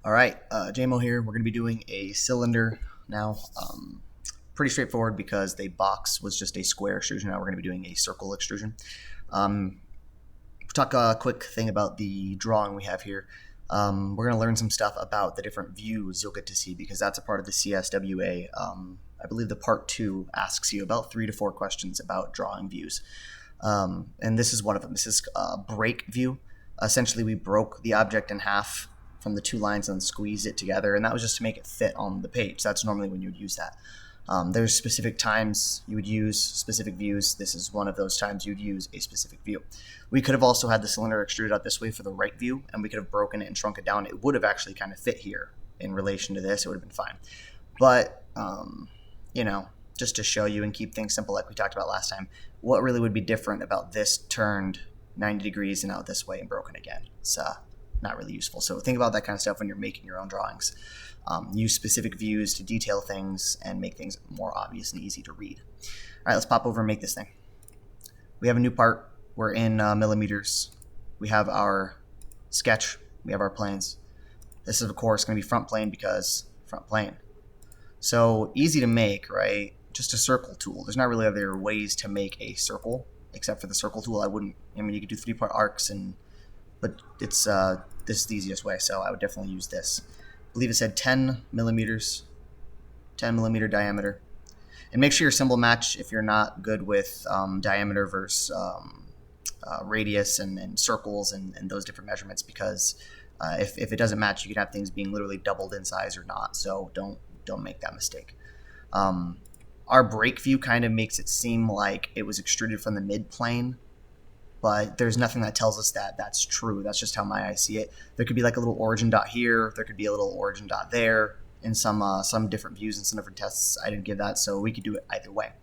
All right, JMO here. We're going to be doing a cylinder now. Pretty straightforward because the box was just a square extrusion. Now we're going to be doing a circle extrusion. Talk a quick thing about the drawing we have here. We're going to learn some stuff about the different views you'll get to see because that's a part of the CSWA. I believe the part 2 asks you about 3 to 4 questions about drawing views. And this is one of them. This is a break view. Essentially, we broke the object in half from the 2 lines and squeezed it together, and that was just to make it fit on the page. That's normally when you would use that. There's specific times you would use specific views. This is one of those times you'd use a specific view. We could have also had the cylinder extruded out this way for the right view, and we could have broken it and shrunk it down. It would have actually kind of fit here in relation to this. It would have been fine. But, just to show you and keep things simple like we talked about last time, what really would be different about this turned 90 degrees and out this way and broken again? It's not really useful. So think about that kind of stuff when you're making your own drawings. Use specific views to detail things and make things more obvious and easy to read. All right, let's pop over and make this thing. We have a new part. We're in millimeters. We have our sketch. We have our planes. This is, of course, going to be front plane because front plane. So easy to make, right? Just a circle tool. There's not really other ways to make a circle except for the circle tool. You could do 3-part arcs, but it's this is the easiest way, so I would definitely use this. I believe it said 10 millimeters, 10 millimeter diameter. And make sure your symbol match if you're not good with diameter versus radius and circles and those different measurements, because if it doesn't match, you can have things being literally doubled in size or not. So don't make that mistake. Our break view kind of makes it seem like it was extruded from the mid plane, but there's nothing that tells us that that's true. That's just how my eye see it. There could be like a little origin dot here. There could be a little origin dot there in some different views and some different tests. I didn't give that, so we could do it either way.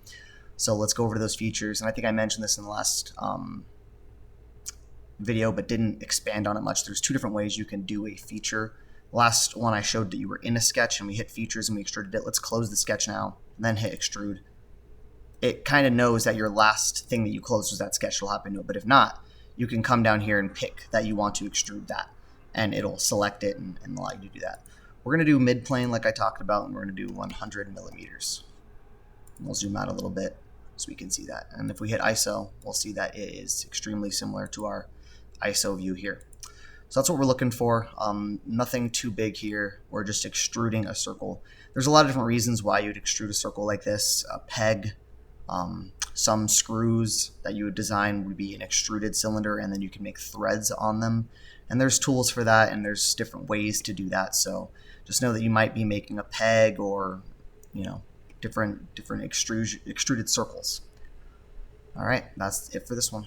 So let's go over to those features. And I think I mentioned this in the last video, but didn't expand on it much. There's 2 different ways you can do a feature. Last one I showed that you were in a sketch and we hit features and we extruded it. Let's close the sketch now and then hit extrude. It kind of knows that your last thing that you closed was that sketch. It'll happen to it. But if not, you can come down here and pick that you want to extrude that, and it'll select it and allow you to do that. We're going to do mid plane like I talked about, and we're going to do 100 millimeters. And we'll zoom out a little bit so we can see that. And if we hit ISO, we'll see that it is extremely similar to our ISO view here. So that's what we're looking for. Nothing too big here. We're just extruding a circle. There's a lot of different reasons why you'd extrude a circle like this. A peg, some screws that you would design would be an extruded cylinder, and then you can make threads on them. And there's tools for that, and there's different ways to do that. So just know that you might be making a peg or, different extruded circles. All right, that's it for this one.